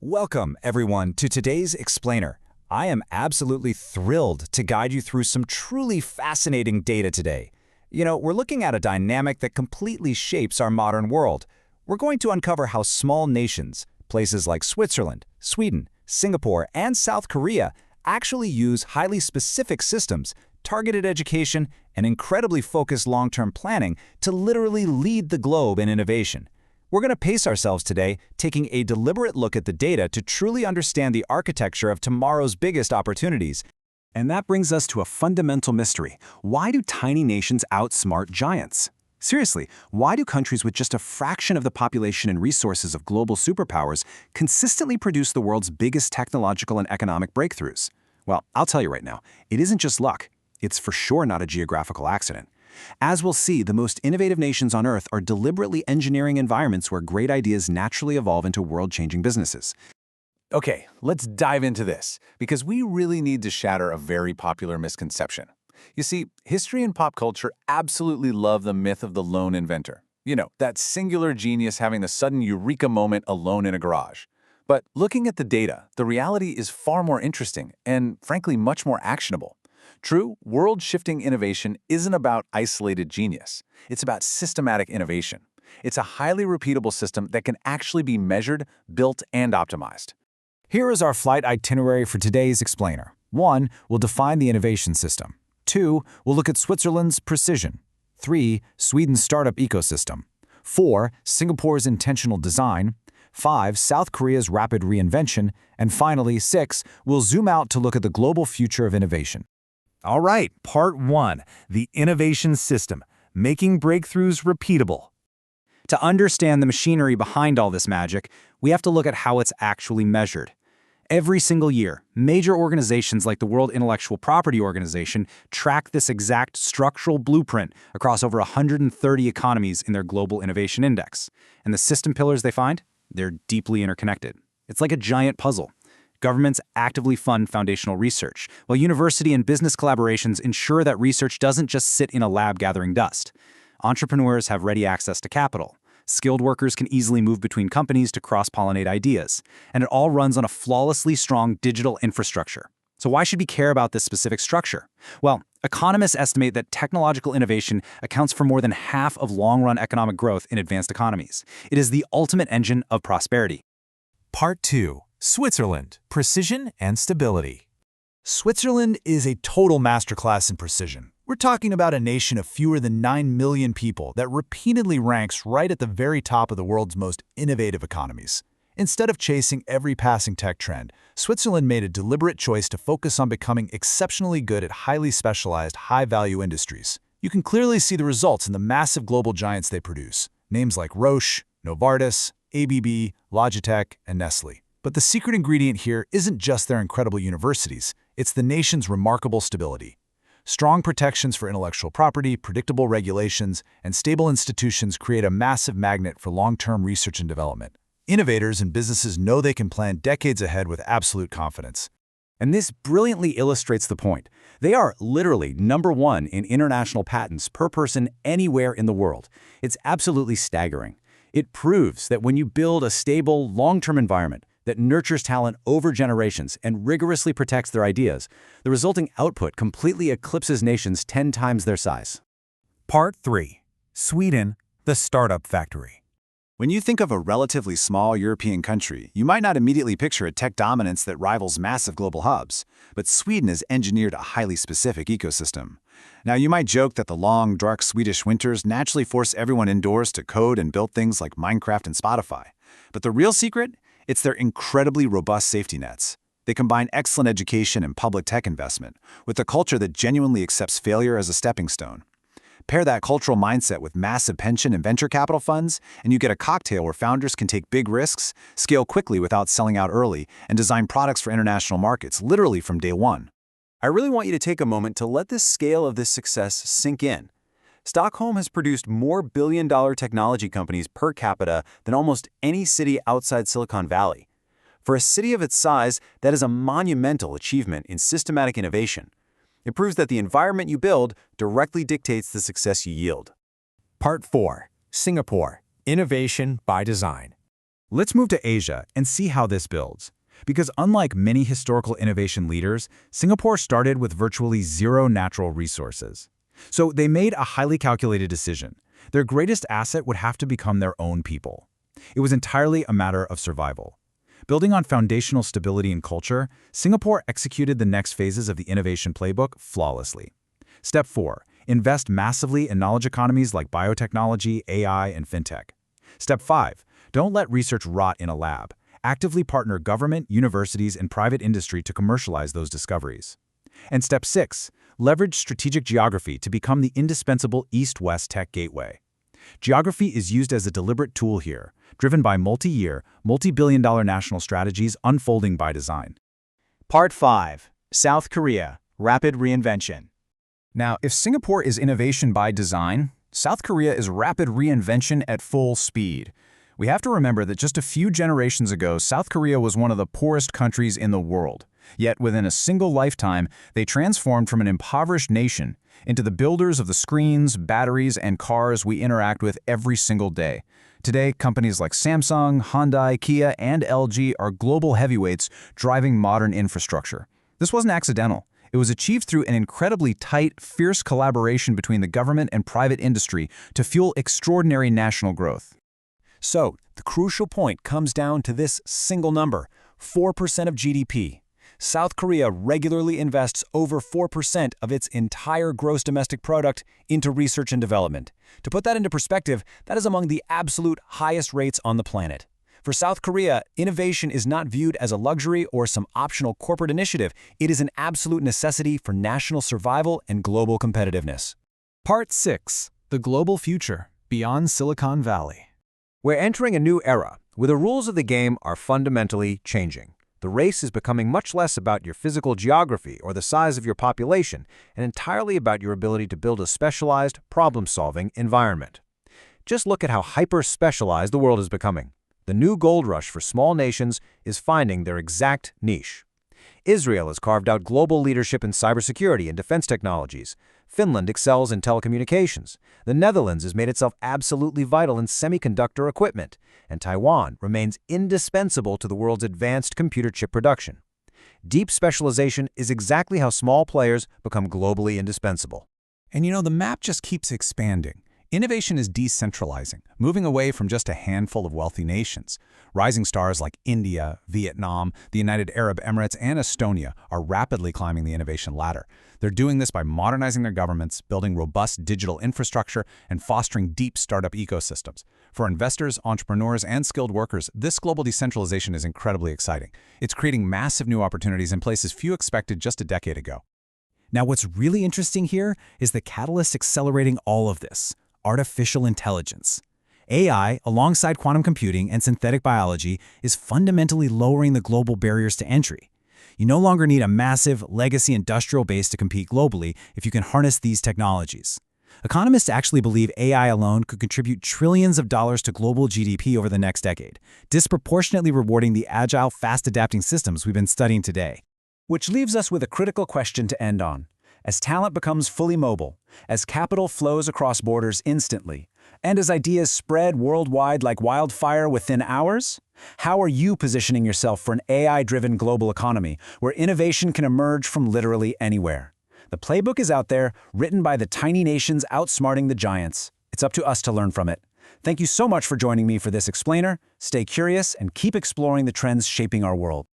Welcome, everyone, to today's Explainer. I am absolutely thrilled to guide you through some truly fascinating data today. We're looking at a dynamic that completely shapes our modern world. We're going to uncover how small nations, places like Switzerland, Sweden, Singapore, and South Korea, actually use highly specific systems, targeted education, and incredibly focused long-term planning to literally lead the globe in innovation. We're going to pace ourselves today, taking a deliberate look at the data to truly understand the architecture of tomorrow's biggest opportunities. And that brings us to a fundamental mystery. Why do tiny nations outsmart giants? Seriously, why do countries with just a fraction of the population and resources of global superpowers consistently produce the world's biggest technological and economic breakthroughs? Well, I'll tell you right now, it isn't just luck. It's for sure not a geographical accident. As we'll see, the most innovative nations on Earth are deliberately engineering environments where great ideas naturally evolve into world-changing businesses. Okay, let's dive into this, because we really need to shatter a very popular misconception. You see, history and pop culture absolutely love the myth of the lone inventor. That singular genius having the sudden eureka moment alone in a garage. But looking at the data, the reality is far more interesting and, frankly, much more actionable. True, world-shifting innovation isn't about isolated genius. It's about systematic innovation. It's a highly repeatable system that can actually be measured, built, and optimized. Here is our flight itinerary for today's Explainer. 1. We'll define the innovation system. 2. We'll look at Switzerland's precision. 3. Sweden's startup ecosystem. 4. Singapore's intentional design. 5. South Korea's rapid reinvention. And finally, 6. We'll zoom out to look at the global future of innovation. All right, part 1, the innovation system, making breakthroughs repeatable. To understand the machinery behind all this magic, we have to look at how it's actually measured. Every single year, major organizations like the World Intellectual Property Organization track this exact structural blueprint across over 130 economies in their Global Innovation Index. And the system pillars they find? They're deeply interconnected. It's like a giant puzzle. Governments actively fund foundational research, while university and business collaborations ensure that research doesn't just sit in a lab gathering dust. Entrepreneurs have ready access to capital. Skilled workers can easily move between companies to cross-pollinate ideas. And it all runs on a flawlessly strong digital infrastructure. So why should we care about this specific structure? Well, economists estimate that technological innovation accounts for more than half of long-run economic growth in advanced economies. It is the ultimate engine of prosperity. Part 2, Switzerland, precision and stability. Switzerland is a total masterclass in precision. We're talking about a nation of fewer than 9 million people that repeatedly ranks right at the very top of the world's most innovative economies. Instead of chasing every passing tech trend, Switzerland made a deliberate choice to focus on becoming exceptionally good at highly specialized, high-value industries. You can clearly see the results in the massive global giants they produce, names like Roche, Novartis, ABB, Logitech, and Nestle. But the secret ingredient here isn't just their incredible universities, it's the nation's remarkable stability. Strong protections for intellectual property, predictable regulations, and stable institutions create a massive magnet for long-term research and development. Innovators and businesses know they can plan decades ahead with absolute confidence. And this brilliantly illustrates the point. They are literally #1 in international patents per person anywhere in the world. It's absolutely staggering. It proves that when you build a stable, long-term environment that nurtures talent over generations and rigorously protects their ideas, the resulting output completely eclipses nations 10 times their size. Part 3, Sweden, the startup factory. When you think of a relatively small European country, you might not immediately picture a tech dominance that rivals massive global hubs. But Sweden has engineered a highly specific ecosystem. Now, you might joke that the long, dark Swedish winters naturally force everyone indoors to code and build things like Minecraft and Spotify. But the real secret? It's their incredibly robust safety nets. They combine excellent education and public tech investment with a culture that genuinely accepts failure as a stepping stone. Pair that cultural mindset with massive pension and venture capital funds, and you get a cocktail where founders can take big risks, scale quickly without selling out early, and design products for international markets literally from day one. I really want you to take a moment to let the scale of this success sink in. Stockholm has produced more billion-dollar technology companies per capita than almost any city outside Silicon Valley. For a city of its size, that is a monumental achievement in systematic innovation. It proves that the environment you build directly dictates the success you yield. Part 4, Singapore, innovation by design. Let's move to Asia and see how this builds. Because unlike many historical innovation leaders, Singapore started with virtually zero natural resources. So they made a highly calculated decision. Their greatest asset would have to become their own people. It was entirely a matter of survival. Building on foundational stability and culture, Singapore executed the next phases of the innovation playbook flawlessly. Step 4. Invest massively in knowledge economies like biotechnology, AI, and fintech. Step 5. Don't let research rot in a lab. Actively partner government, universities, and private industry to commercialize those discoveries. And Step 6. Leverage strategic geography to become the indispensable East-West tech gateway. Geography is used as a deliberate tool here, driven by multi-year, multi-billion-dollar national strategies unfolding by design. Part 5. South Korea, Rapid Reinvention. Now, if Singapore is innovation by design, South Korea is rapid reinvention at full speed. We have to remember that just a few generations ago, South Korea was one of the poorest countries in the world. Yet within a single lifetime, they transformed from an impoverished nation into the builders of the screens, batteries, and cars we interact with every single day. Today, companies like Samsung, Hyundai, Kia, and LG are global heavyweights driving modern infrastructure. This wasn't accidental. It was achieved through an incredibly tight, fierce collaboration between the government and private industry to fuel extraordinary national growth. So, the crucial point comes down to this single number, 4% of GDP. South Korea regularly invests over 4% of its entire gross domestic product into research and development. To put that into perspective, that is among the absolute highest rates on the planet. For South Korea, innovation is not viewed as a luxury or some optional corporate initiative. It is an absolute necessity for national survival and global competitiveness. Part 6. The Global Future, Beyond Silicon Valley. We're entering a new era, where the rules of the game are fundamentally changing. The race is becoming much less about your physical geography or the size of your population, and entirely about your ability to build a specialized, problem-solving environment. Just look at how hyper-specialized the world is becoming. The new gold rush for small nations is finding their exact niche. Israel has carved out global leadership in cybersecurity and defense technologies. Finland excels in telecommunications. The Netherlands has made itself absolutely vital in semiconductor equipment. And Taiwan remains indispensable to the world's advanced computer chip production. Deep specialization is exactly how small players become globally indispensable. And the map just keeps expanding. Innovation is decentralizing, moving away from just a handful of wealthy nations. Rising stars like India, Vietnam, the United Arab Emirates, and Estonia are rapidly climbing the innovation ladder. They're doing this by modernizing their governments, building robust digital infrastructure, and fostering deep startup ecosystems. For investors, entrepreneurs, and skilled workers, this global decentralization is incredibly exciting. It's creating massive new opportunities in places few expected just a decade ago. Now, what's really interesting here is the catalyst accelerating all of this: artificial intelligence. AI, alongside quantum computing and synthetic biology, is fundamentally lowering the global barriers to entry. You no longer need a massive legacy industrial base to compete globally if you can harness these technologies. Economists actually believe AI alone could contribute trillions of dollars to global GDP over the next decade, disproportionately rewarding the agile, fast-adapting systems we've been studying today. Which leaves us with a critical question to end on. As talent becomes fully mobile, as capital flows across borders instantly, and as ideas spread worldwide like wildfire within hours, how are you positioning yourself for an AI-driven global economy where innovation can emerge from literally anywhere? The playbook is out there, written by the tiny nations outsmarting the giants. It's up to us to learn from it. Thank you so much for joining me for this explainer. Stay curious and keep exploring the trends shaping our world.